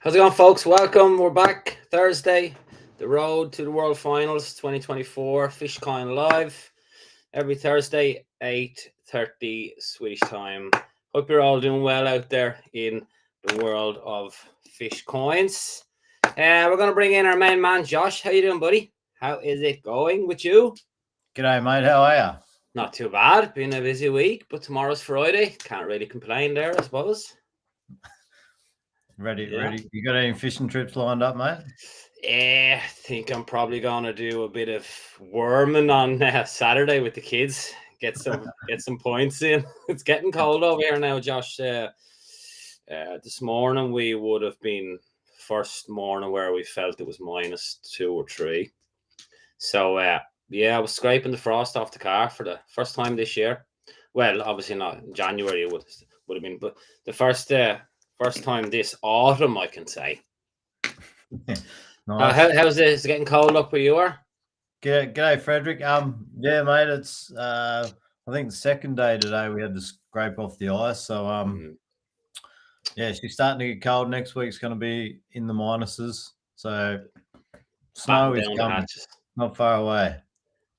How's it going, folks? Welcome. We're back Thursday. The road to the World Finals 2024. Fishcoin live every Thursday, 8:30 Swedish time. Hope you're all doing well out there in the world of fish coins. We're going to bring in our main man, Josh. How you doing, buddy? How is it going with you? G'day, mate. How are you? Not too bad. Been a busy week, but tomorrow's Friday. Can't really complain there, I suppose. Ready, Yeah. ready. You got any fishing trips lined up, mate? I think I'm probably gonna do a bit of worming on Saturday with the kids. Get some points in. It's getting cold over here now, Josh. This morning we would have been first morning where we felt it was -2 or -3. So yeah, I was scraping the frost off the car for the first time this year. Well, obviously not in January. It would have been, but the first time this autumn, I can say. Nice. How's it? Is it getting cold up where you are? G'day, Frederick. Yeah, mate. It's I think the second day today we had to scrape off the ice. So yeah, she's starting to get cold. Next week's going to be in the minuses. So snow Batten is down the coming, hatches. not far away.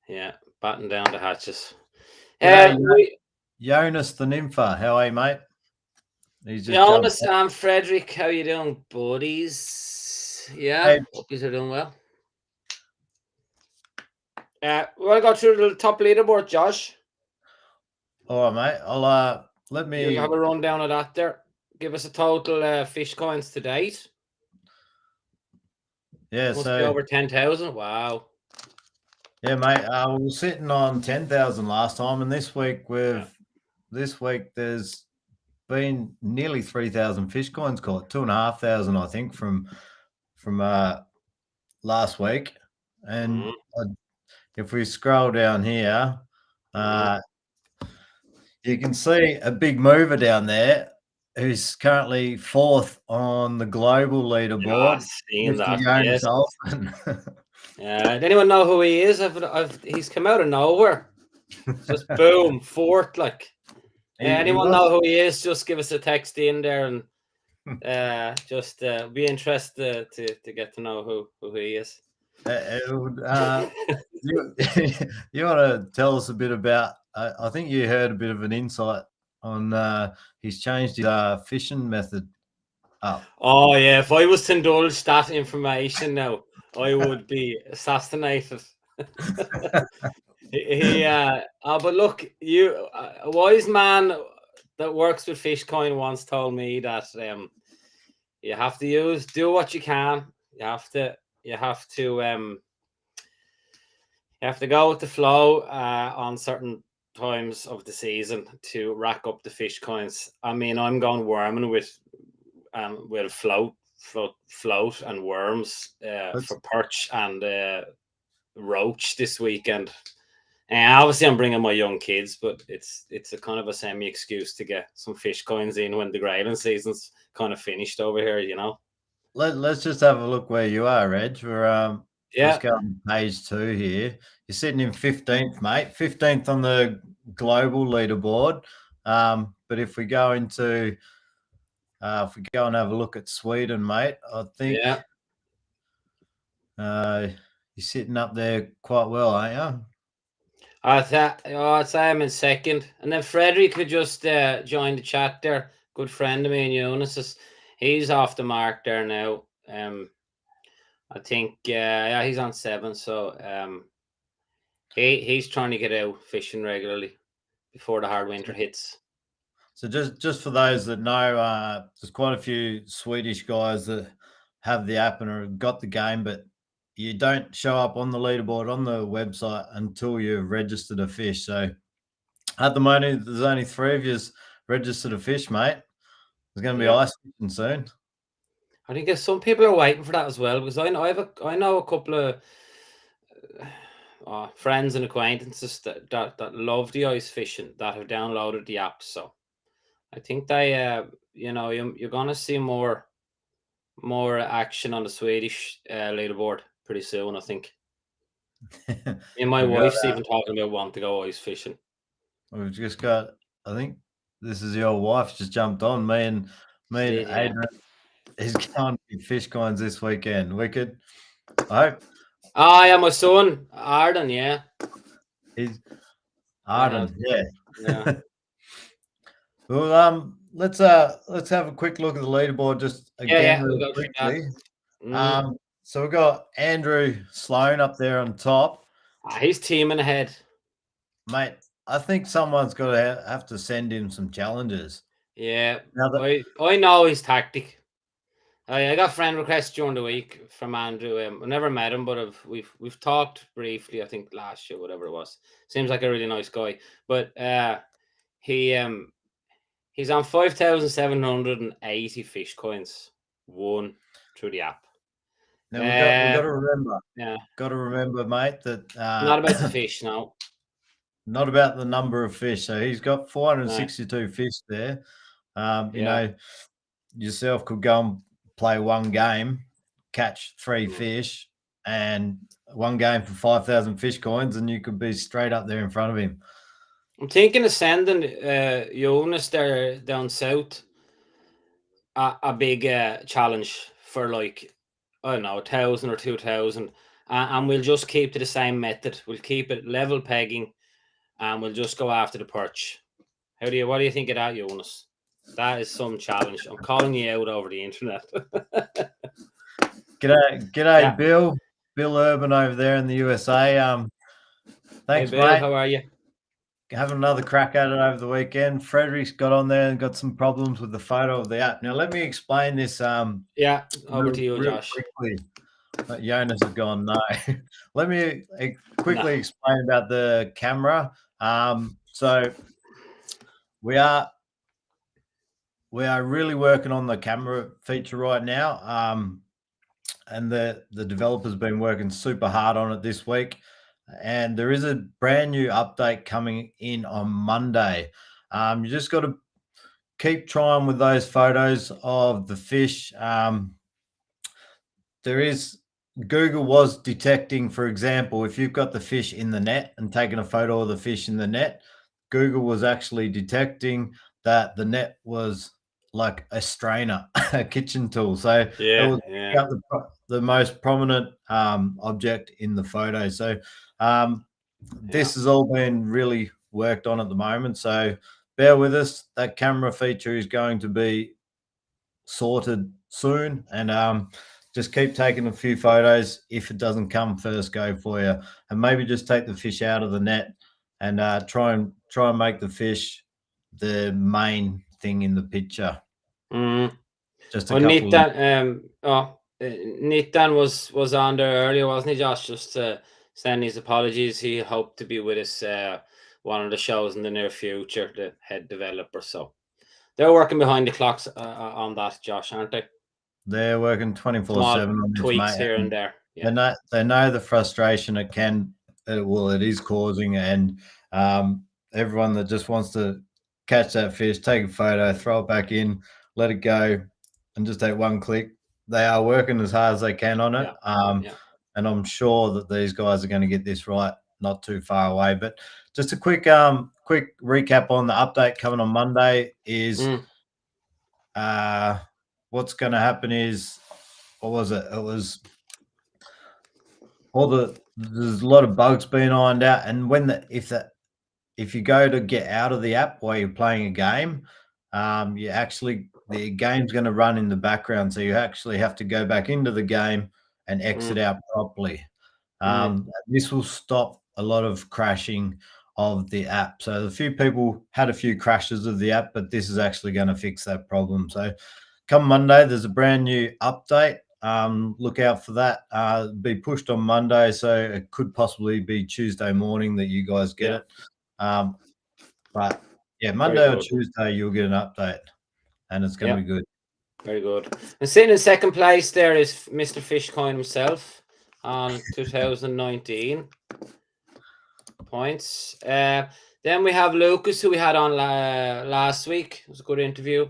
Yeah, batten down the hatches. G'day, We, Jonas the Nympha. How are you, mate? He's just jumped. Jonas and Frederick, how you doing, buddies? Yeah, Hey, hope you're doing well. We want to go through the top leaderboard, Josh. all right, mate. I'll let You me. have a rundown of that there. Give us a total fish coins to date. Yeah, Must be so over 10,000. Wow. yeah, mate. We were sitting on 10,000 last time, and this week there's been nearly 3,000 fish coins caught, 2,500, I think, from last week. And if we scroll down here, you can see a big mover down there who's currently fourth on the global leaderboard. Seeing Mr. that, Jonas yes. Olsen. Does anyone know who he is? He's come out of nowhere. Just boom, fourth. Like, anyone know who he is? Just give us a text in there and just be interested to get to know who he is. You want to tell us a bit about? I think you heard a bit of an insight on. He's changed his fishing method up. Oh yeah, if I was to indulge that information now, I would be assassinated. But look, a wise man that works with Fishcoin once told me that you have to do what you can. You have to go with the flow on certain times of the season to rack up the fish coins. I mean, I'm going worming with float and worms for perch and roach this weekend. And obviously, I'm bringing my young kids, but it's a kind of a semi excuse to get some fish coins in when the grading season's kind of finished over here. Let's just have a look where you are, Reg. We're just going to page 2 here. You're sitting in 15th, mate. 15th on the global leaderboard. But if we go and have a look at Sweden, mate, I think you're sitting up there quite well, aren't you? I'd say I'm in second, and then Frederick could just join the chat there. Good friend of me and Eunice's. He's off the mark there now. I think he's on 7, so he's trying to get out fishing regularly before the hard winter hits. So just for those that know, there's quite a few Swedish guys that have the app and have got the game, but you don't show up on the leaderboard on the website until you've registered a fish. So at the moment, there's only 3 of you registered a fish, mate. There's going to be ice fishing soon. I think some people are waiting for that as well, because I know a couple of friends and acquaintances that love the ice fishing that have downloaded the app. So I think they, you're gonna see more action on the Swedish leaderboard pretty soon. I think. And my wife's even talking about wanting to go ice fishing. We've just got. I think this is your wife just jumped on. Me and Adrian He's going to be Fishcoins this weekend. Wicked. I hope Ah, yeah, my son Arden. Yeah, he's yeah, Arden. Yeah. yeah, Well, let's have a quick look at the leaderboard just yeah, again yeah. We'll real go through that. quickly. Mm. So we've got Andrew Sloan up there on top. He's teaming ahead. Mate, I think someone's got to have to send him some challenges. Yeah, Now that I know his tactic. I got friend requests during the week from Andrew. I never met him, but we've talked briefly. I think last year, whatever it was. Seems like a really nice guy. But he he's on 5,780 fish coins won through the app. now we've got to remember, Yeah, mate, that not about the fish now. not about the number of fish. So he's got 462 No. fish there. You Yeah. know, yourself could go and play one game, catch 3 fish, and one game for 5,000 fish coins, and you could be straight up there in front of him. I'm thinking of sending Jonas there down south a big challenge for like, I don't know, 1,000 or 2,000, and we'll just keep to the same method. We'll keep it level pegging, and we'll just go after the perch. What do you think of that, Jonas? That is some challenge. I'm calling you out over the internet. G'day, Yeah. Bill Urban over there in the USA. Thanks, Hey Bill, mate. how are you? Having another crack at it over the weekend. Frederick's got on there and got some problems with the photo of the app. Now, let me explain this. Yeah, over to you, real Josh. quickly. Jonas has gone no. Let me quickly No. explain about the camera. So we are really working on the camera feature right now. And the developer's been working super hard on it this week. And there is a brand new update coming in on Monday. You just got to keep trying with those photos of the fish. Google was detecting, for example, if you've got the fish in the net and taken a photo of the fish in the net, Google was actually detecting that the net was like a strainer, a kitchen tool. So it was the most prominent object in the photo. So this has all been really worked on at the moment. So bear with us. That camera feature is going to be sorted soon, and just keep taking a few photos. If it doesn't come, first go for you, and maybe just take the fish out of the net and try and make the fish the main thing in the picture. Just a Well, couple of Nitan was on there earlier, wasn't he, Josh? Just to send his apologies. He hoped to be with us one of the shows in the near future, the head developer. So they're working behind the clocks on that, Josh, aren't they? They're working 24/7 on this, tweaks mate. here and there. Yeah. They know the frustration it is causing, and everyone that just wants to catch that fish, take a photo, throw it back in, let it go, and just take one click. They are working as hard as they can on it, and I'm sure that these guys are going to get this right not too far away. But just a quick recap on the update coming on Monday is what's going to happen is, what was it? It was there's a lot of bugs being ironed out, and if you go to get out of the app while you're playing a game, the game's going to run in the background, so you actually have to go back into the game and exit out properly. This will stop a lot of crashing of the app. So a few people had a few crashes of the app, but this is actually going to fix that problem. So come Monday, there's a brand new update. Look out for that. Be pushed on Monday, so it could possibly be Tuesday morning that you guys get it. But yeah, Monday or Tuesday you'll get an update, and it's going to be good. Very good. And sitting in second place there is Mr. Fishcoin himself on 2019 points. Then we have Lucas, who we had on last week. It was a good interview.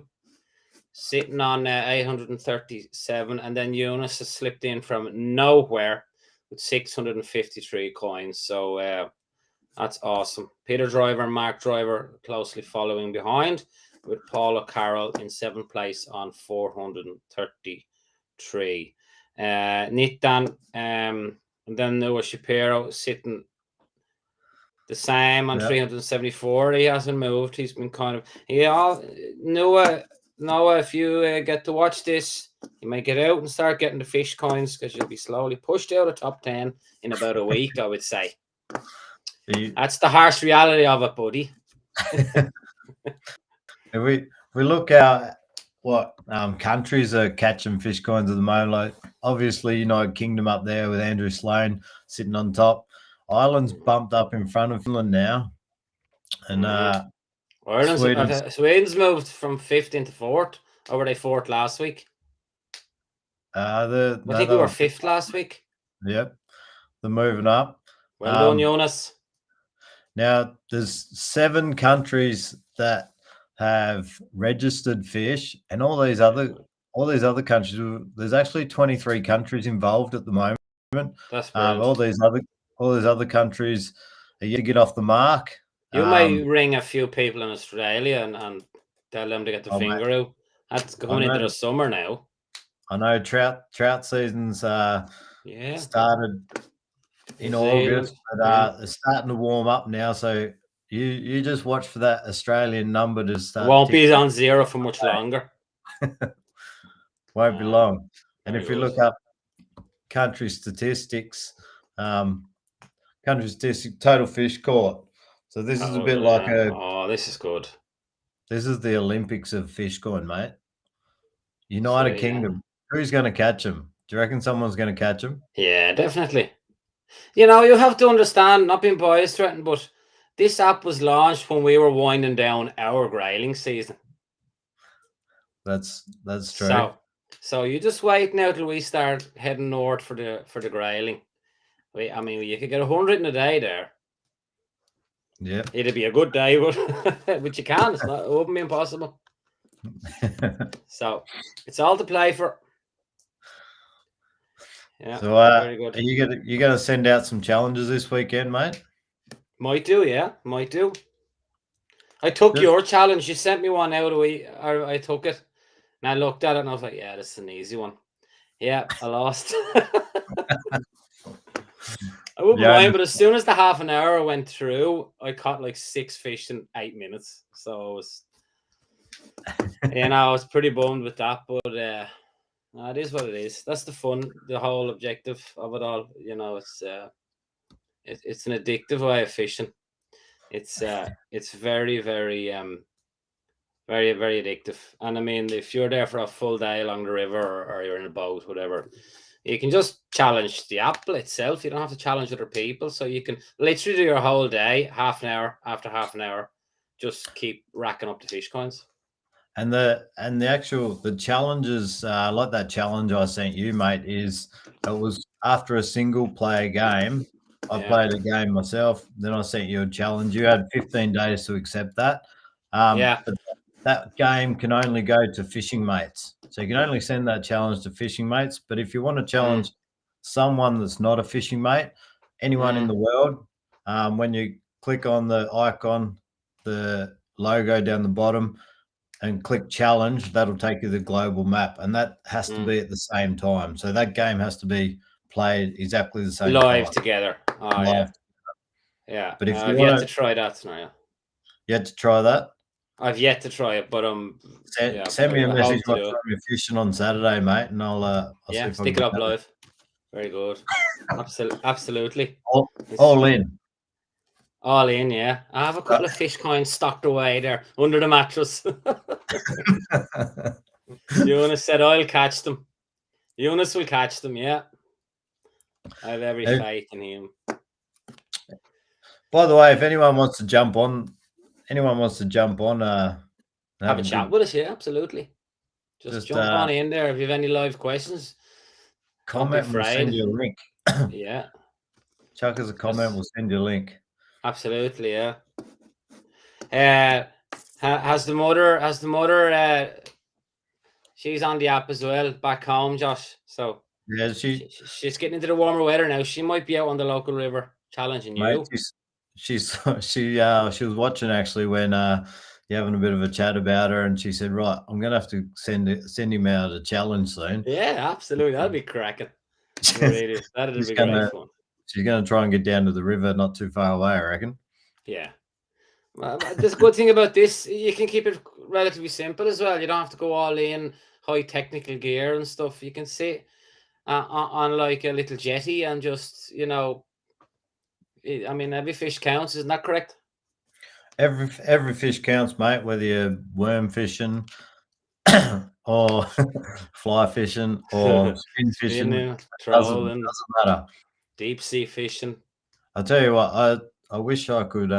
Sitting on 837, and then Eunice has slipped in from nowhere with 653 coins. So that's awesome. Peter Driver and Mark Driver closely following behind. with Paula Carroll in 7th place on 433. Nitan, and then Noah Shapiro sitting the same on 374. He hasn't moved. He's been kind of Noah, if you get to watch this, you might get out and start getting the fish coins, because you'll be slowly pushed out of top 10 in about a week, I would say. That's the harsh reality of it, buddy. If we look at what countries are catching fish coins at the moment, like obviously United Kingdom up there with Andrew Sloan sitting on top. Ireland's bumped up in front of Finland now, and Sweden's moved from 5th into 4th, or were they 4th last week? I think we were 5th last week. Yep, they're moving up. Well done, Jonas. Now there's 7 countries that have registered fish, and all these other countries. There's actually 23 countries involved at the moment. That's brilliant. All these other countries are yet to get off the mark. You might ring a few people in Australia and tell them to get the finger out. That's coming into the summer now. I know trout season's started in August, but they're starting to warm up now. So you just watch for that Australian number to start. It won't be on 0 for much longer. Won't be long. And if you look up country statistics, total fish caught. So this is a bit like this is good. This is the Olympics of Fishcoin, mate. United Kingdom. Who's going to catch them? Do you reckon someone's going to catch them? Yeah, definitely. You have to understand, not being biased, but this app was launched when we were winding down our grayling season. That's true. So you just wait now till we start heading north for the grayling. I mean, you could get 100 in a day there. Yeah, it'd be a good day, but you can't. It wouldn't be impossible. So it's all to play for. Yeah. So very good. Are you gonna send out some challenges this weekend, mate? Might do, yeah. Might do. I took your challenge. You sent me one out I took it. And I looked at it and I was like, yeah, this is an easy one. Yeah, I lost. I wouldn't mind, but as soon as the half an hour went through, I caught like 6 fish in 8 minutes. So I was pretty bummed with that, but it is what it is. That's the fun, the whole objective of it all. It's an addictive way of fishing. It's very, very very, very addictive. And I mean, if you're there for a full day along the river or you're in a boat, whatever, you can just challenge the app itself. You don't have to challenge other people. So you can literally do your whole day, half an hour after half an hour, just keep racking up the fish coins. And the challenges, like that challenge I sent you, mate, it was after a single player game. I played a game myself. Then I sent you a challenge. You had 15 days to accept that. But that game can only go to fishing mates. So you can only send that challenge to fishing mates. But if you want to challenge someone that's not a fishing mate, anyone in the world, when you click on the icon, the logo down the bottom, and click challenge, that'll take you to the global map. And that has to be at the same time. So that game has to be played exactly the same live time. Together. Yeah. But if you have yet to try that tonight. You had to try that? I've yet to try it, but send me a message when you're fishing on Saturday, mate, and I'll see if stick it up live. Very good. Absolutely. All in. All in, yeah. I have a couple of fish coins stocked away there under the mattress. Jonas said I'll catch them. Jonas will catch them, yeah. I have every faith in him. By the way, if anyone wants to jump on, have a chat with us, yeah, absolutely. Just jump on in there if you have any live questions. Comment and we'll send you a link. Yeah. Chuck us a comment, we'll send you a link. Absolutely, yeah. Has the mother she's on the app as well back home, Josh. So yeah, she's getting into the warmer weather now. She might be out on the local river challenging you. She was watching actually when you're having a bit of a chat about her, and she said, "Right, I'm going to have to send him out a challenge soon." Yeah, absolutely. That'd be cracking. Really, that'd she's be great gonna fun. she's gonna try and get down to the river, not too far away, I reckon. Yeah. The good thing about this, you can keep it relatively simple as well. You don't have to go all in high technical gear and stuff. You can sit on like a little jetty and just, I mean, every fish counts, isn't that correct? Every fish counts, mate. Whether you're worm fishing or fly fishing or spin fishing, Spinning, doesn't trolling, matter. deep sea fishing. I'll tell you what, I wish I could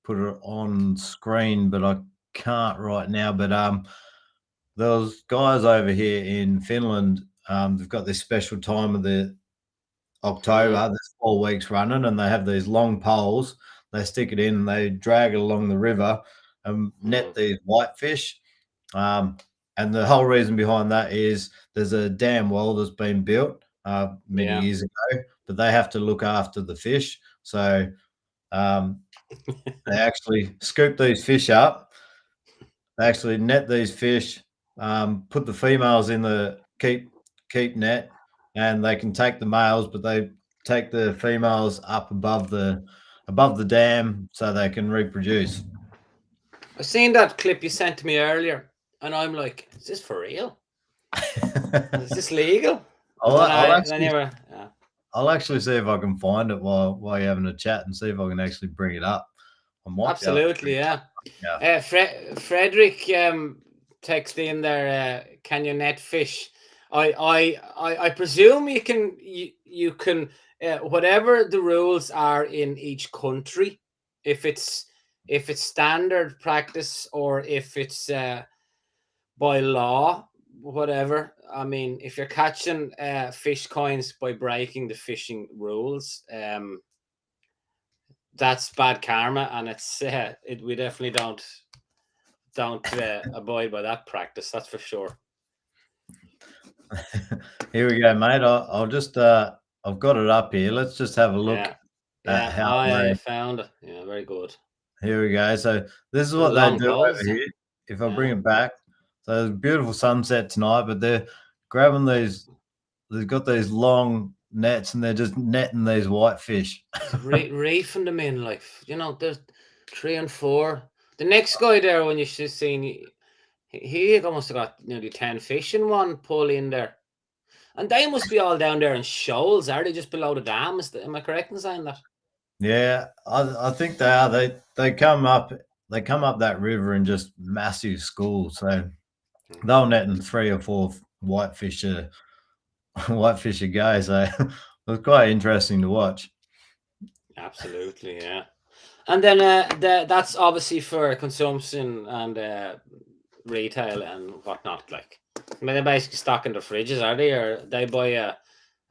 put it on screen, but I can't right now. But those guys over here in Finland, they've got this special time of the October. Mm, There's 4 weeks running, and they have these long poles. They stick it in, and they drag it along the river and net mm, these whitefish. And the whole reason behind that is there's a dam well that's been built many yeah. years ago, but they have to look after the fish. So they actually scoop these fish up. They actually net these fish, put the females in the keep net, and they can take the males, but they take the females up above the dam so they can reproduce. I seen that clip you sent to me earlier, and I'm like, is this for real? Is this legal? And then I'll then actually you were, yeah. I'll actually see if I can find it while you're having a chat and see if I can actually bring it up. I might be able to bring Absolutely, it yeah. up. Yeah. Frederick texted in there. Can you net fish? I presume you can whatever the rules are in each country. If it's standard practice or if it's by law, whatever. I mean, if you're catching fish coins by breaking the fishing rules, that's bad karma, and we definitely don't abide by that practice. That's for sure. Here we go, mate. I'll just I've got it up here. Let's just have a look Yeah, at yeah. how Oh, yeah, you they. found it. Yeah, very good. Here we go. So this is The what they long do over poles. here. If I bring Yeah, it back, so there's a beautiful sunset tonight, but they're grabbing these. They've got these long nets and they're just netting these whitefish. reefing them in like there's 3 and 4. The next guy there, when you should seen, he almost got nearly 10 fish in one pull in there. And they must be all down there in shoals, are they? Just below the dam? Am I correct in saying that? Yeah, I think they are. They come up that river in just massive schools. So they'll net in 3 or 4 whitefish whitefish a go. So it was quite interesting to watch. Absolutely, yeah. And then that's obviously for consumption and retail and whatnot. Like, I mean, they're basically stocking the fridges, are they? Or they buy a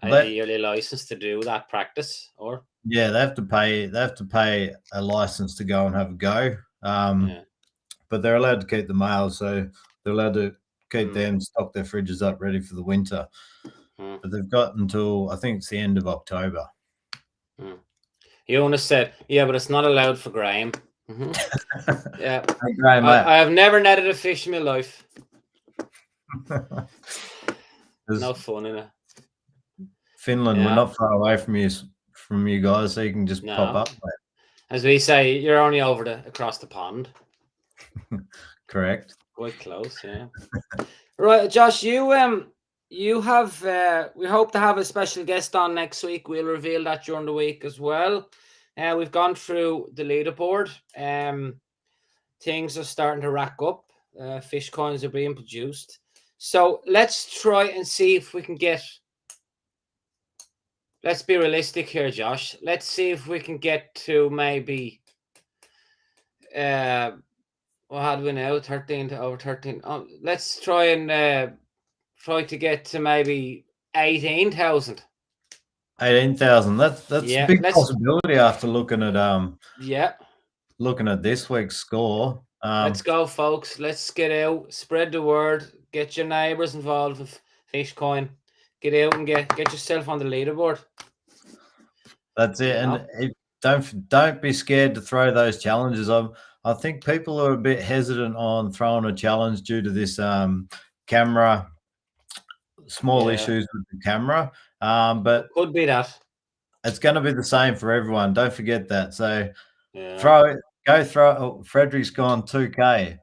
But yearly license to do that practice? Or yeah, they have to pay. They have to pay a license to go and have a go. yeah, But they're allowed to keep the males, so they're allowed to keep mm, them, stock their fridges up ready for the winter. mm, But they've got until I think it's the end of October. mm. Jonas said, "Yeah, but it's not allowed for Graham." Yeah, Hey, Graham, mate. I have never netted a fish in my life. No fun in it. Finland, we're Yeah, not far away from you guys, so you can just pop no. up. Mate. As we say, you're only across the pond. Correct. Quite close, yeah. Right, Josh, you have we hope to have a special guest on next week. We'll reveal that during the week as well. We've gone through the leaderboard. Things are starting to rack up. Fish coins are being produced. So let's try and see if we can get. Let's be realistic here, Josh. Let's see if we can get to maybe. What had we now? 13 to over 13. Oh, let's try and try to get to maybe 18,000. 18,000. That's a Yeah, big possibility after looking at yeah. looking at this week's score. Let's go, folks. Let's get out, spread the word, get your neighbours involved with Fishcoin. Get out and get yourself on the leaderboard. That's it. And don't be scared to throw those challenges. I think people are a bit hesitant on throwing a challenge due to this camera, small issues with the camera. But could be that. it's going to be the same for everyone. Don't forget that. So Yeah. Frederick's gone 2K.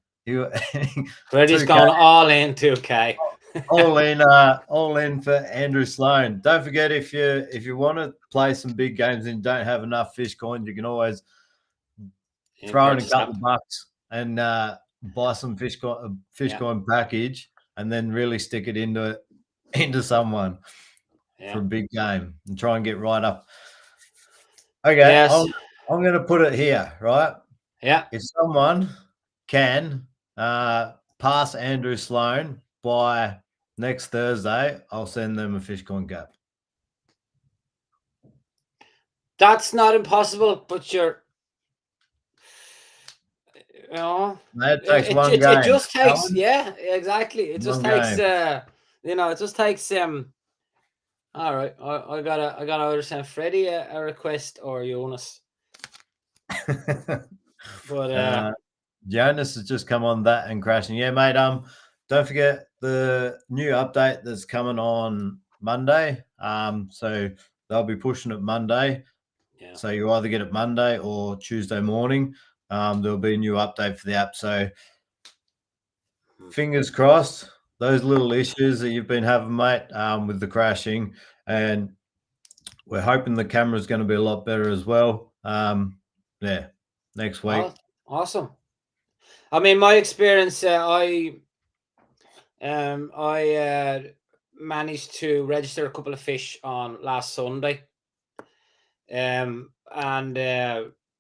Freddie's 2K, gone all in 2K. all in for Andrew Sloan. Don't forget, if you want to play some big games and don't have enough fish coins, you can always throw in a couple of bucks and buy some Fishcoin package, and then really stick it into someone for a big game and try and get right up. Okay, Yes. I'm going to put it here, right? Yeah. If someone can pass Andrew Sloan by next Thursday, I'll send them a Fishcoin cap. That's not impossible, but you're, That takes one game. It just takes, Alan? Yeah, exactly. It just takes, it just takes. All right, I gotta either send Freddie a request or Jonas. But Jonas has just come on that and crashing. Yeah, mate. Don't forget the new update that's coming on Monday. So they'll be pushing it Monday. Yeah. So you either get it Monday or Tuesday morning. There'll be a new update for the app. So fingers crossed, those little issues that you've been having, mate, with the crashing, and we're hoping the camera's going to be a lot better as well. Yeah, next week. Awesome. I mean, my experience, I managed to register a couple of fish on last Sunday, and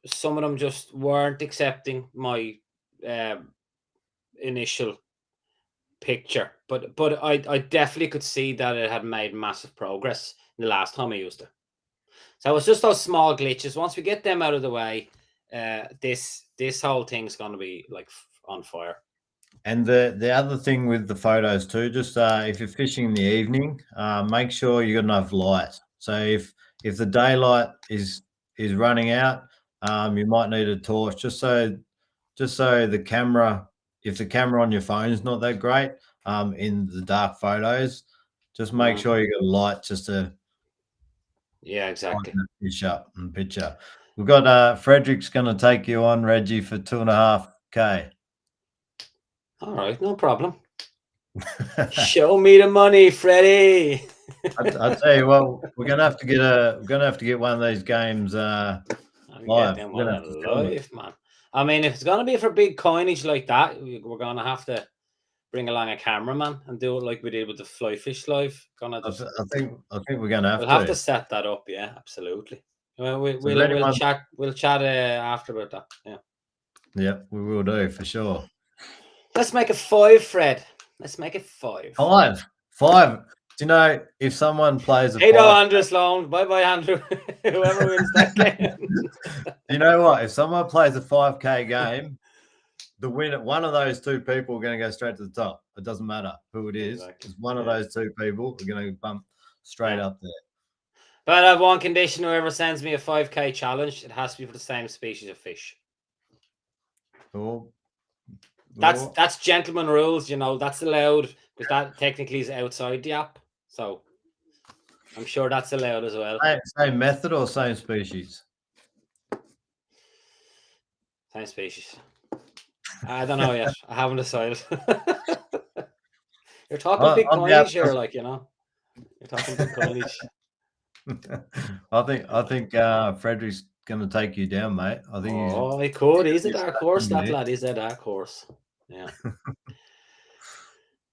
some of them just weren't accepting my initial picture, but I definitely could see that it had made massive progress in the last time I used it. So it's just those small glitches. Once we get them out of the way, this whole thing's going to be like on fire. And the other thing with the photos too, just if you're fishing in the evening, make sure you got enough light. So if the daylight is running out, you might need a torch, just so the camera, if the camera on your phone is not that great, in the dark photos, just make sure you got light just to exactly fish up and picture. We've got Frederick's going to take you on, Reggie, for 2.5K. All right, no problem. Show me the money, Freddie. I'll tell you what, we're gonna have to get one of these games live. Live, man. I mean, if it's gonna be for big coinage like that, we're gonna have to bring along a cameraman and do it like we did with the Fly Fish Live. I think we're gonna have we'll have to set that up. Yeah, absolutely. We'll chat. We'll chat after about that. Yeah. Yeah, we will do for sure. Let's make it 5, Fred. Let's make it 5. 5. Do you know if someone plays a 5? Andrew Sloan. Bye, Andrew. Whoever wins that game. You know what? If someone plays a 5K game, the winner, one of those two people are going to go straight to the top. It doesn't matter who it is. Exactly. One of those two people are going to bump straight up there. But I have one condition: whoever sends me a 5K challenge, it has to be for the same species of fish. Cool. That's gentleman rules, that's allowed, because that technically is outside the app. So I'm sure that's allowed as well. Same method or same species? Same species. I don't know yet. I haven't decided. You're talking big coinage here, You're talking big coinage. I think Frederick's going to take you down, mate. I think he could. He's a dark horse, that lad. He's a dark horse. Yeah.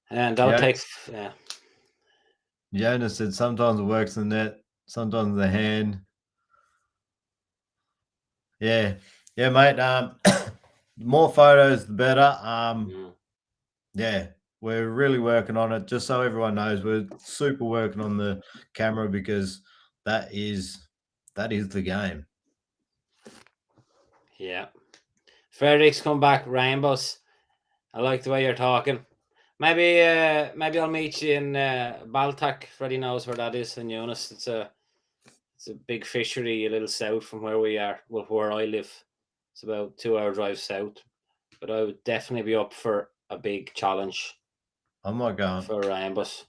And that'll take, Jonas said sometimes it works in the net, sometimes the hand. Yeah, mate. More photos, the better. Yeah, we're really working on it. Just so everyone knows, we're super working on the camera, because that is the game. Yeah. Frederick's come back, rainbows. I like the way you're talking. Maybe I'll meet you in Baltac. Freddie knows where that is in Eunice. It's a big fishery a little south from where we are, where I live. It's about 2-hour drive south, but I would definitely be up for a big challenge I might go. for rainbows.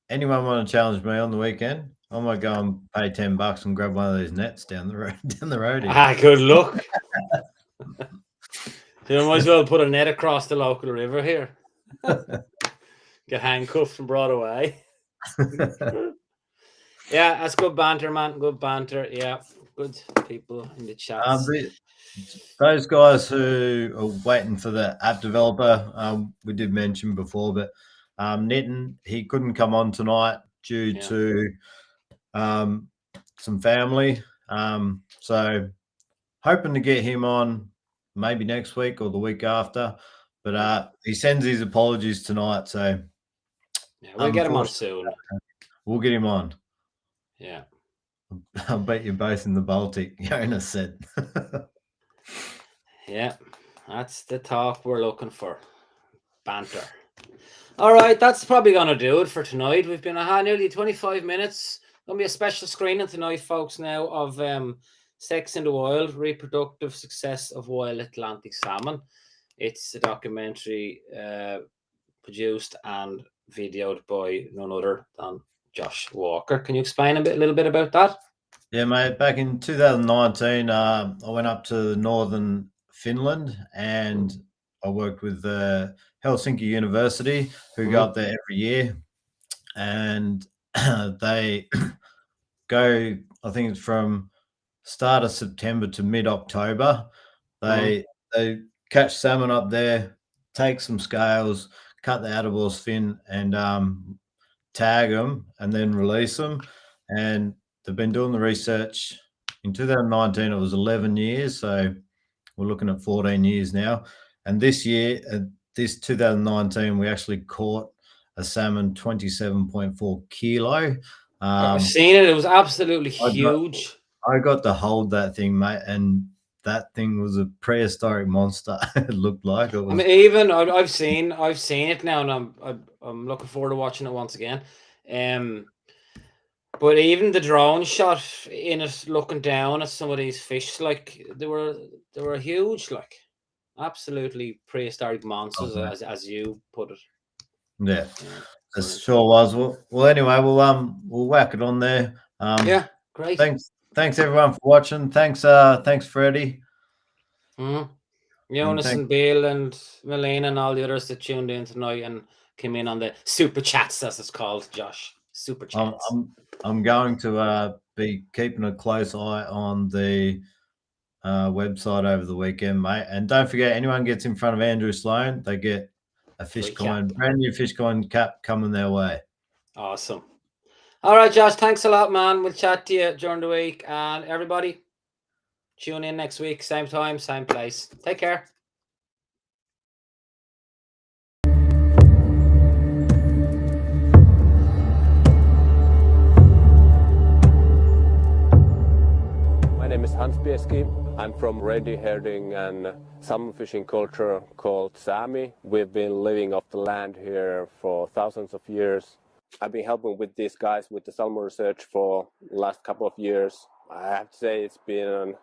Anyone want to challenge me on the weekend? I might go and pay $10 and grab one of these nets down the road. Down the road here. Good luck. You might as well put a net across the local river here. Get handcuffed and brought away. Yeah, that's good banter, man. Good banter. Yeah, good people in the chat. Those guys who are waiting for the app developer, we did mention before, but Nitin, he couldn't come on tonight due to some family. So hoping to get him on maybe next week or the week after. But he sends his apologies tonight. So yeah, we'll get him on soon. We'll get him on. Yeah. I'll bet you're both in the Baltic, Jonas said. Yeah, that's the talk we're looking for. Banter. All right, that's probably going to do it for tonight. We've been nearly 25 minutes. Going to be a special screening tonight, folks, now of Sex in the Wild, Reproductive Success of Wild Atlantic Salmon. It's a documentary produced and videoed by none other than Josh Walker. Can you explain a little bit about that? Yeah, mate. Back in 2019, I went up to northern Finland and I worked with Helsinki University, who go up there every year. And they go, I think it's from start of September to mid-October. They catch salmon up there, take some scales, cut the outerboard fin and tag them and then release them. And they've been doing the research. In 2019, it was 11 years. So we're looking at 14 years now. And this year, this 2019, we actually caught a salmon 27.4 kilo. I've seen it. It was absolutely huge. I got to hold that thing, mate. And that thing was a prehistoric monster. It looked like it was. I mean, even I've seen it now, and I'm looking forward to watching it once again. But even the drone shot in it, looking down at some of these fish, like they were huge, like absolutely prehistoric monsters, as you put it. Yeah, it sure was. Well, anyway, we'll whack it on there. Yeah, great. Thanks everyone for watching. Thanks Freddie. Jonas and Bill and Melina and all the others that tuned in tonight and came in on the super chats, as it's called, Josh. Super chats. I'm going to be keeping a close eye on the website over the weekend, mate. And don't forget, anyone gets in front of Andrew Sloan, they get a Fishcoin, brand new Fishcoin cap coming their way. Awesome. All right, Josh, thanks a lot, man. We'll chat to you during the week. And everybody, tune in next week, same time, same place. Take care. My name is Hans Pieski. I'm from reedy herding and salmon fishing culture called Sami. We've been living off the land here for thousands of years. I've been helping with these guys with the salmon research for the last couple of years. I have to say it's been an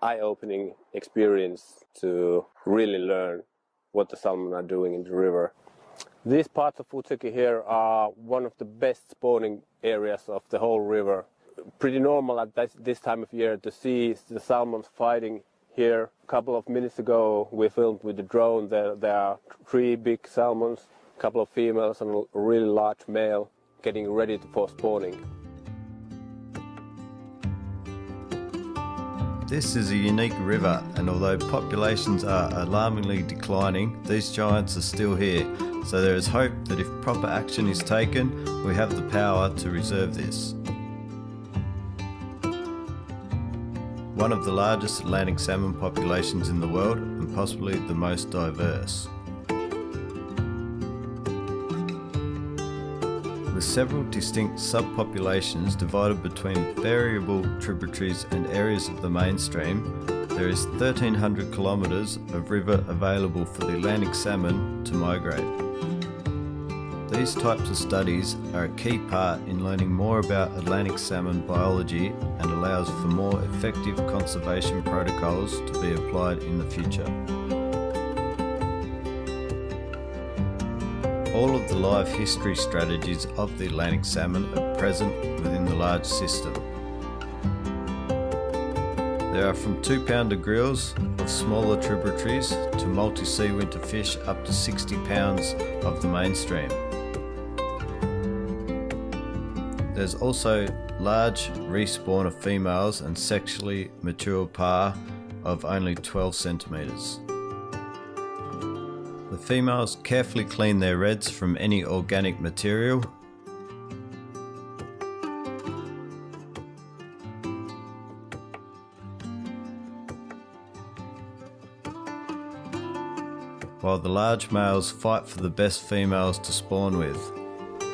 eye-opening experience to really learn what the salmon are doing in the river. These parts of Utsjoki here are one of the best spawning areas of the whole river. Pretty normal at this time of year to see the salmon fighting here. A couple of minutes ago we filmed with the drone. There are 3 big salmons, a couple of females and a really large male getting ready for spawning. This is a unique river, and although populations are alarmingly declining, these giants are still here. So there is hope that if proper action is taken, we have the power to reserve this. One of the largest Atlantic salmon populations in the world, and possibly the most diverse. With several distinct subpopulations divided between variable tributaries and areas of the mainstream, there is 1,300 kilometres of river available for the Atlantic salmon to migrate. These types of studies are a key part in learning more about Atlantic salmon biology and allows for more effective conservation protocols to be applied in the future. All of the live history strategies of the Atlantic salmon are present within the large system. There are from 2-pounder grills of smaller tributaries to multi-sea winter fish up to 60 pounds of the mainstream. There's also large respawner females and sexually mature par of only 12 centimetres. The females carefully clean their redds from any organic material. While the large males fight for the best females to spawn with.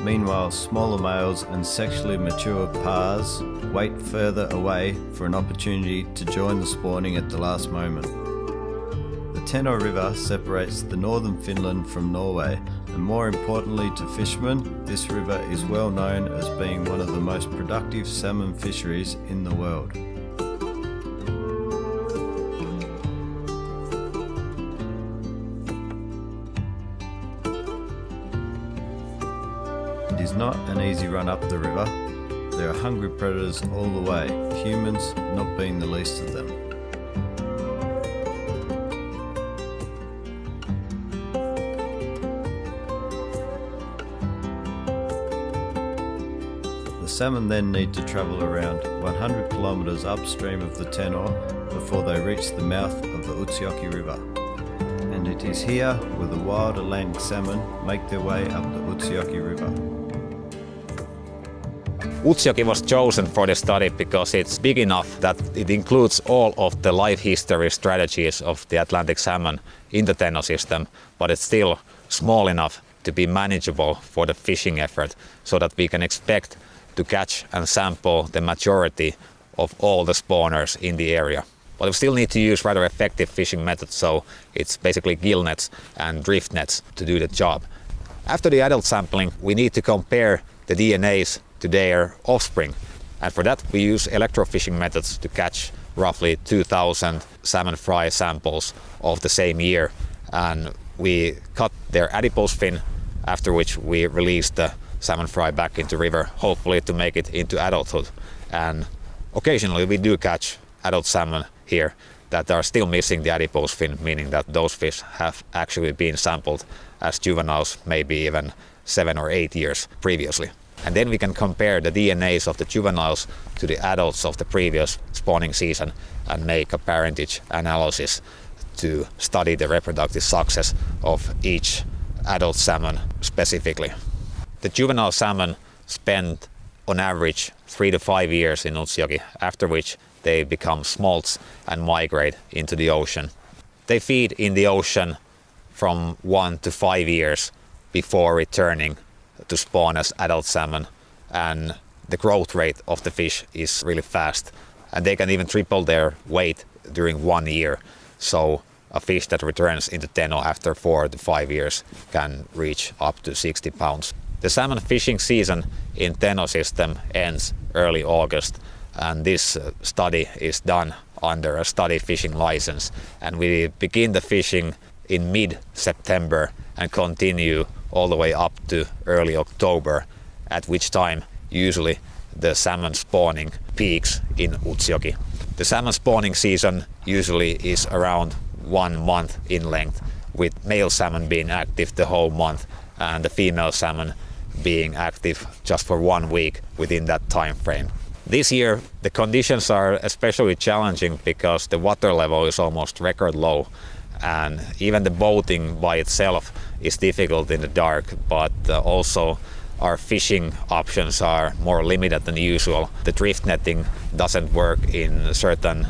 Meanwhile, smaller males and sexually mature pars wait further away for an opportunity to join the spawning at the last moment. The Tenor River separates the northern Finland from Norway, and more importantly to fishermen, this river is well known as being one of the most productive salmon fisheries in the world. It is not an easy run up the river. There are hungry predators all the way, humans not being the least of them. The salmon then need to travel around 100 kilometres upstream of the Tenor before they reach the mouth of the Utsjoki River. And it is here where the wild Atlantic salmon make their way up the Utsjoki River. Utsjoki was chosen for the study because it's big enough that it includes all of the life history strategies of the Atlantic salmon in the Tenor system, but it's still small enough to be manageable for the fishing effort so that we can expect to catch and sample the majority of all the spawners in the area. But we still need to use rather effective fishing methods, so it's basically gill nets and drift nets to do the job. After the adult sampling, we need to compare the DNAs to their offspring, and for that we use electrofishing methods to catch roughly 2,000 salmon fry samples of the same year, and we cut their adipose fin, after which we release the salmon fry back into river, hopefully to make it into adulthood. And occasionally we do catch adult salmon here that are still missing the adipose fin, meaning that those fish have actually been sampled as juveniles maybe even 7 or 8 years previously. And then we can compare the DNAs of the juveniles to the adults of the previous spawning season and make a parentage analysis to study the reproductive success of each adult salmon specifically. The juvenile salmon spend on average 3 to 5 years in Utsjoki, after which they become smolts and migrate into the ocean. They feed in the ocean from 1 to 5 years before returning to spawn as adult salmon, and the growth rate of the fish is really fast, and they can even triple their weight during 1 year. So a fish that returns into Tenor after 4 to 5 years can reach up to 60 pounds. The salmon fishing season in Tenor system ends early August, and this study is done under a study fishing license, and we begin the fishing in mid-September and continue all the way up to early October, at which time usually the salmon spawning peaks in Utsjoki. The salmon spawning season usually is around 1 month in length, with male salmon being active the whole month and the female salmon being active just for 1 week within that time frame. This year the conditions are especially challenging because the water level is almost record low, and even the boating by itself is difficult in the dark, but also our fishing options are more limited than usual. The drift netting doesn't work in certain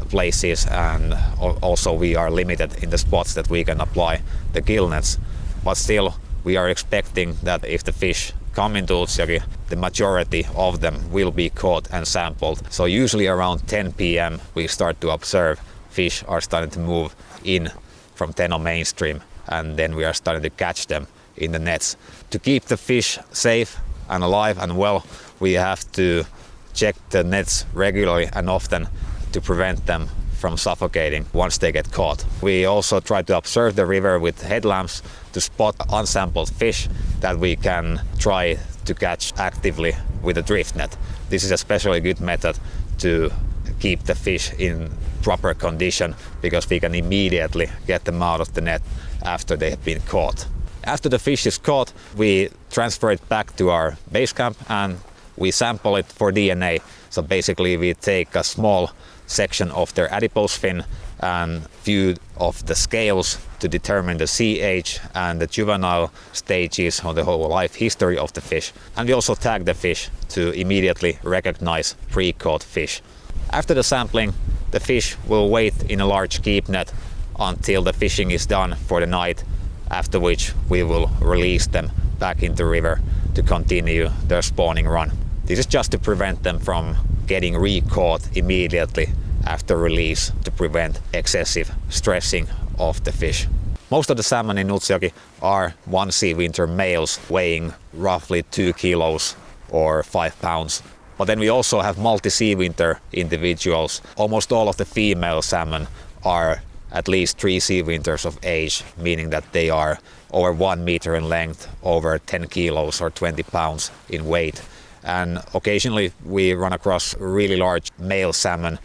places, and also we are limited in the spots that we can apply the gill nets. But still, we are expecting that if the fish come into Utsjoki, the majority of them will be caught and sampled. So usually around 10 p.m. we start to observe fish are starting to move in from Tenor mainstream, and then we are starting to catch them in the nets. To keep the fish safe and alive and well, we have to check the nets regularly and often to prevent them from suffocating once they get caught. We also try to observe the river with headlamps to spot unsampled fish that we can try to catch actively with a drift net. This is a especially good method to keep the fish in proper condition because we can immediately get them out of the net after they have been caught. After the fish is caught, we transfer it back to our base camp and we sample it for DNA. So basically we take a small section of their adipose fin and few of the scales to determine the sea age and the juvenile stages of the whole life history of the fish. And we also tag the fish to immediately recognize pre-caught fish. After the sampling, the fish will wait in a large keep net until the fishing is done for the night, after which we will release them back into the river to continue their spawning run. This is just to prevent them from getting re-caught immediately after release to prevent excessive stressing of the fish. Most of the salmon in Nutsjoki are one sea winter males weighing roughly 2 kilos or 5 pounds. But then we also have multi-sea winter individuals. Almost all of the female salmon are at least 3 sea winters of age, meaning that they are over 1 meter in length, over 10 kilos or 20 pounds in weight. And occasionally we run across really large male salmon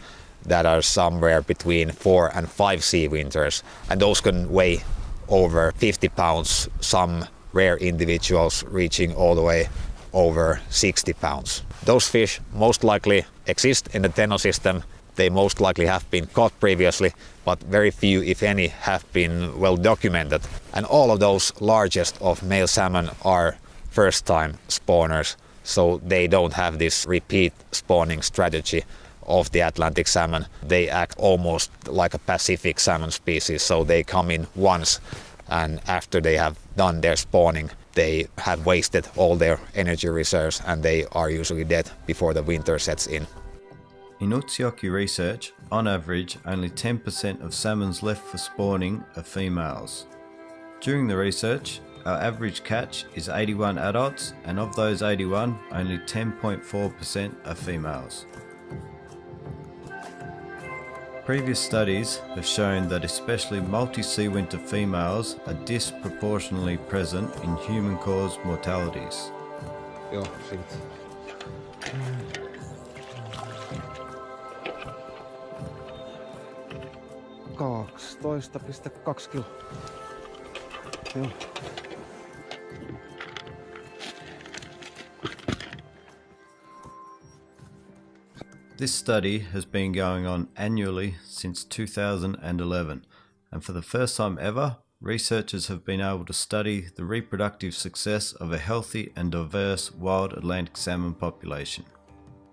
that are somewhere between 4 and 5 sea winters, and those can weigh over 50 pounds, some rare individuals reaching all the way over 60 pounds. Those fish most likely exist in the Teno system. They most likely have been caught previously, but very few, if any, have been well documented. And all of those largest of male salmon are first-time spawners, so they don't have this repeat spawning strategy of the Atlantic salmon. They act almost like a Pacific salmon species, so they come in once, and after they have done their spawning, they have wasted all their energy reserves and they are usually dead before the winter sets in. In Nutsjoki research, on average, only 10% of salmons left for spawning are females. During the research, our average catch is 81 adults, and of those 81, only 10.4% are females. Previous studies have shown that especially multi-sea winter females are disproportionately present in human-caused mortalities. Joo, siitä. 12,2 kiloa. Joo. This study has been going on annually since 2011, and for the first time ever, researchers have been able to study the reproductive success of a healthy and diverse wild Atlantic salmon population.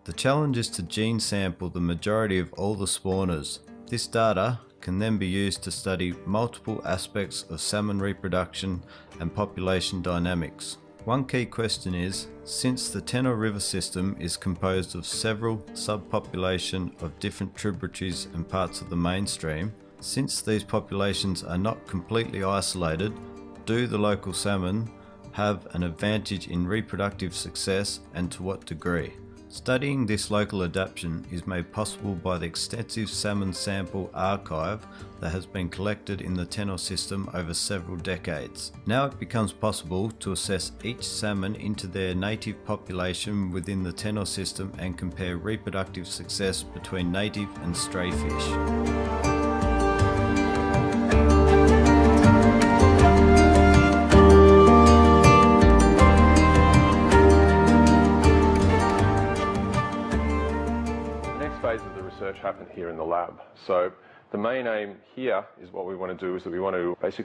The challenge is to gene sample the majority of all the spawners. This data can then be used to study multiple aspects of salmon reproduction and population dynamics. One key question is, since the Teno River system is composed of several subpopulations of different tributaries and parts of the mainstream, since these populations are not completely isolated, do the local salmon have an advantage in reproductive success, and to what degree? Studying this local adaptation is made possible by the extensive salmon sample archive that has been collected in the Teno system over several decades. Now it becomes possible to assess each salmon into their native population within the Teno system and compare reproductive success between native and stray fish. Happen here in the lab. So the main aim here is what we want to do is that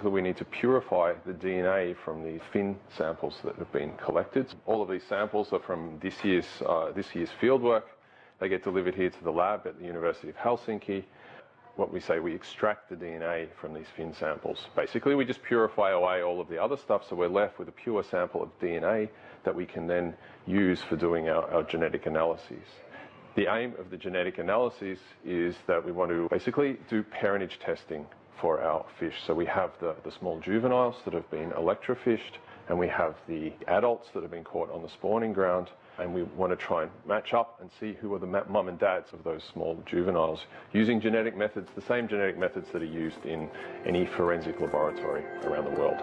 we need to purify the DNA from these fin samples that have been collected. All of these samples are from this year's fieldwork. They get delivered here to the lab at the University of Helsinki. What we say, we extract the DNA from these fin samples. Basically, we just purify away all of the other stuff, so we're left with a pure sample of DNA that we can then use for doing our genetic analyses. The aim of the genetic analyses is that we want to basically do parentage testing for our fish. So we have the small juveniles that have been electrofished and we have the adults that have been caught on the spawning ground, and we want to try and match up and see who are the mum and dads of those small juveniles using genetic methods, the same genetic methods that are used in any forensic laboratory around the world.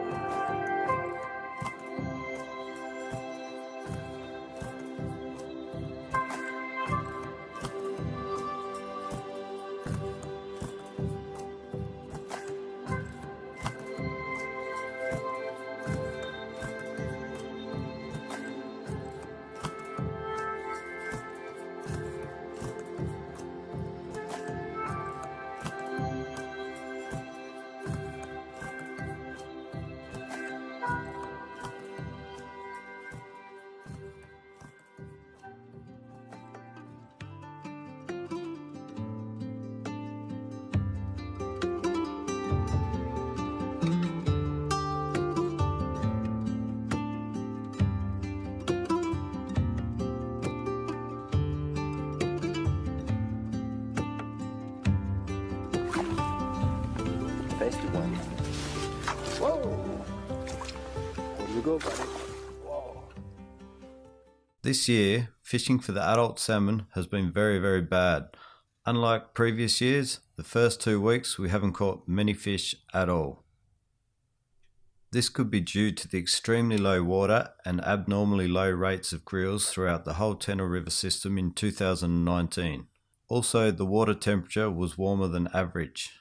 This year, fishing for the adult salmon has been very, very bad. Unlike previous years, the first 2 weeks we haven't caught many fish at all. This could be due to the extremely low water and abnormally low rates of grills throughout the whole Tennant River system in 2019. Also, the water temperature was warmer than average.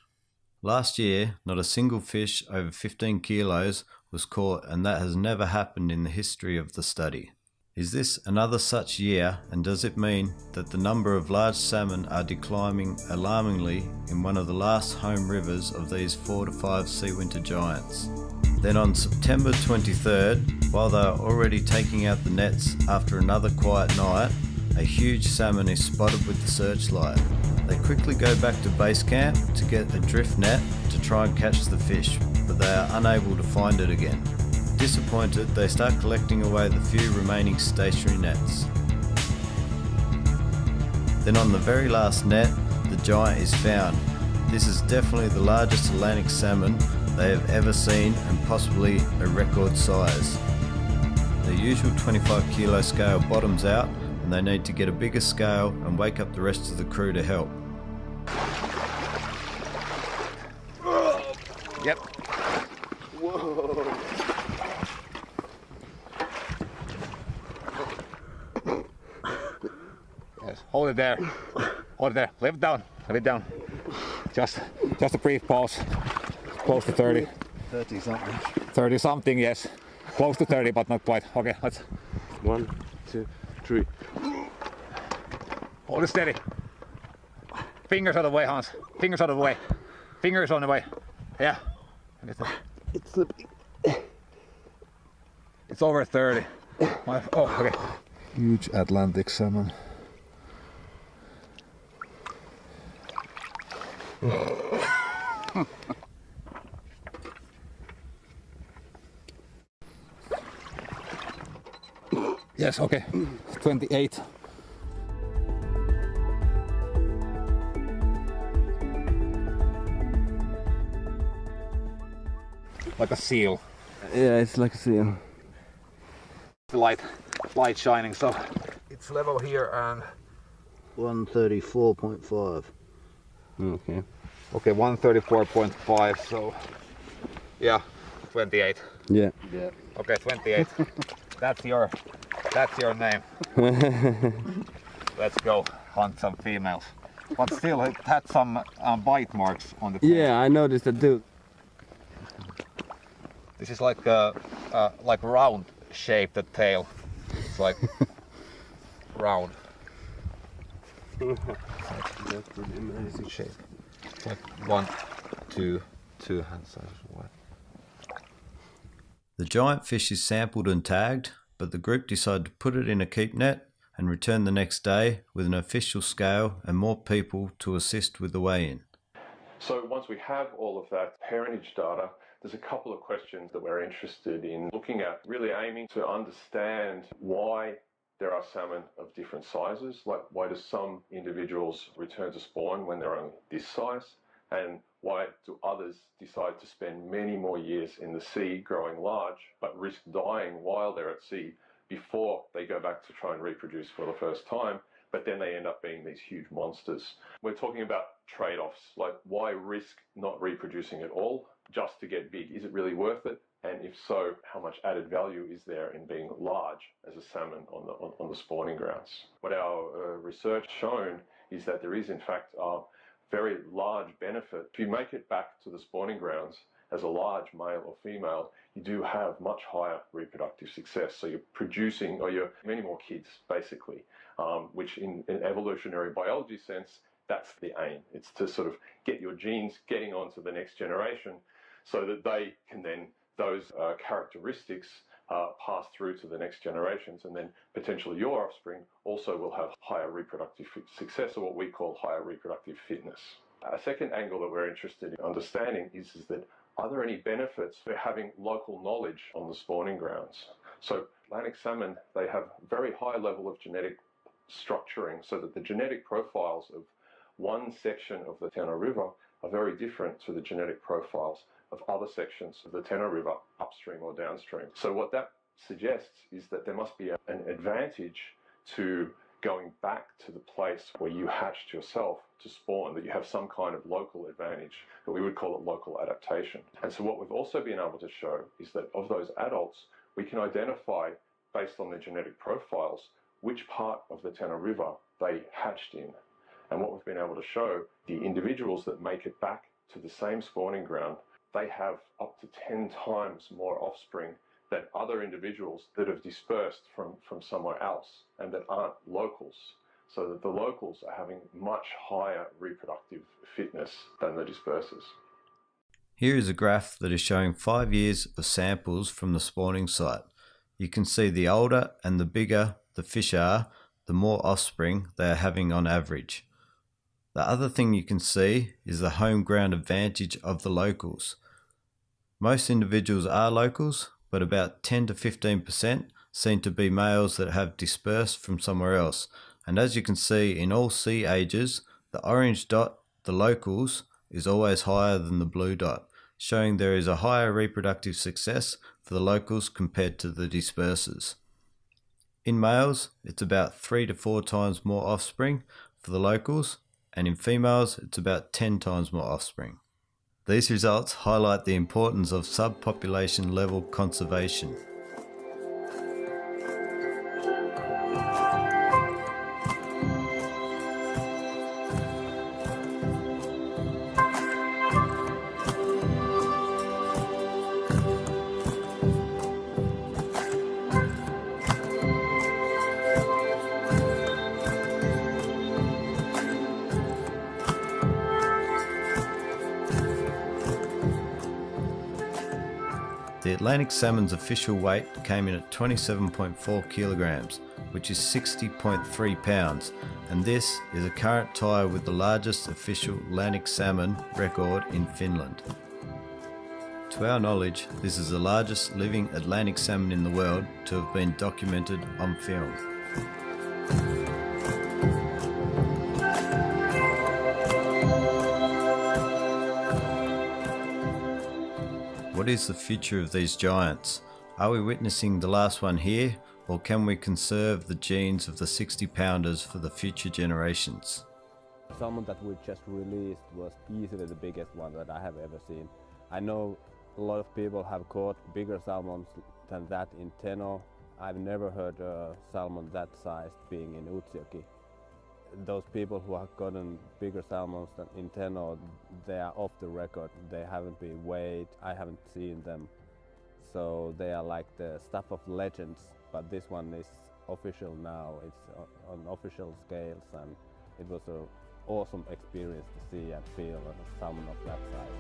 Last year, not a single fish over 15 kilos was caught, and that has never happened in the history of the study. Is this another such year, and does it mean that the number of large salmon are declining alarmingly in one of the last home rivers of these 4 to 5 sea winter giants? Then on September 23rd, while they are already taking out the nets after another quiet night, a huge salmon is spotted with the searchlight. They quickly go back to base camp to get a drift net to try and catch the fish, but they are unable to find it again. Disappointed, they start collecting away the few remaining stationary nets. Then on the very last net, the giant is found. This is definitely the largest Atlantic salmon they have ever seen, and possibly a record size. The usual 25 kilo scale bottoms out, and they need to get a bigger scale and wake up the rest of the crew to help. Yep. Whoa. Yes, hold it there. Hold it there. Leave it down. Leave it down. Just a brief pause. Close to 30. 30 something. 30 something, yes. Close to 30, but not quite. Okay, let's. 1, 2, 3. Hold it steady. Fingers out of the way, Hans. Fingers out of the way. Fingers on the way. Yeah. It's slipping. It's over 30. Oh, okay. Huge Atlantic salmon. Yes, okay. 28. Like a seal. Yeah, it's like a seal. The light shining, so it's level here and 134.5. Okay. okay, 134.5. So yeah, 28. Yeah. Okay, 28. That's your name. Let's go hunt some females. But still, it had some bite marks on the tail. Yeah, I noticed that too. This is like round shaped the tail. It's like round. That's pretty amazing Shape. It's like two hand sizes wide. The giant fish is sampled and tagged, but the group decide to put it in a keep net and return the next day with an official scale and more people to assist with the weigh-in. So once we have all of that parentage data, there's a couple of questions that we're interested in looking at, really aiming to understand why there are salmon of different sizes. Like, why do some individuals return to spawn when they're only this size And why do others decide to spend many more years in the sea growing large, but risk dying while they're at sea before they go back to try and reproduce for the first time, but then they end up being these huge monsters? We're talking about trade-offs, like why risk not reproducing at all just to get big? Is it really worth it? And if so, how much added value is there in being large as a salmon on the spawning grounds? What our research shown is that there is in fact a very large benefit. If you make it back to the spawning grounds as a large male or female, you do have much higher reproductive success. So you're producing, or you're many more kids basically, which in evolutionary biology sense, that's the aim. It's to sort of get your genes getting on to the next generation so that they can then, those characteristics pass through to the next generations, and then potentially your offspring also will have higher reproductive success, or what we call higher reproductive fitness. A second angle that we're interested in understanding is that are there any benefits for having local knowledge on the spawning grounds? So Atlantic salmon, they have very high level of genetic structuring, so that the genetic profiles of one section of the Teno River are very different to the genetic profiles of other sections of the Teno River upstream or downstream. So what that suggests is that there must be an advantage to going back to the place where you hatched yourself to spawn, that you have some kind of local advantage, that we would call it local adaptation. And so what we've also been able to show is that of those adults, we can identify, based on their genetic profiles, which part of the Teno River they hatched in. And what we've been able to show, the individuals that make it back to the same spawning ground, they have up to 10 times more offspring than other individuals that have dispersed from somewhere else and that aren't locals. So that the locals are having much higher reproductive fitness than the dispersers. Here is a graph that is showing 5 years of samples from the spawning site. You can see the older and the bigger the fish are, the more offspring they are having on average. The other thing you can see is the home ground advantage of the locals. Most individuals are locals, but about 10 to 15% seem to be males that have dispersed from somewhere else. And as you can see in all sea ages, the orange dot, the locals, is always higher than the blue dot, showing there is a higher reproductive success for the locals compared to the dispersers. In males, it's about 3 to 4 times more offspring for the locals, and in females, it's about 10 times more offspring. These results highlight the importance of subpopulation level conservation. The Atlantic salmon's official weight came in at 27.4 kilograms, which is 60.3 pounds, and this is a current tie with the largest official Atlantic salmon record in Finland. To our knowledge, this is the largest living Atlantic salmon in the world to have been documented on film. What is the future of these giants? Are we witnessing the last one here, or can we conserve the genes of the 60-pounders for the future generations? The salmon that we just released was easily the biggest one that I have ever seen. I know a lot of people have caught bigger salmons than that in Teno. I've never heard a salmon that size being in Utsjoki. Those people who have gotten bigger salmons than in Teno, they are off the record. They haven't been weighed, I haven't seen them. So they are like the stuff of legends, but this one is official now. It's on official scales, and it was an awesome experience to see and feel a salmon of that size.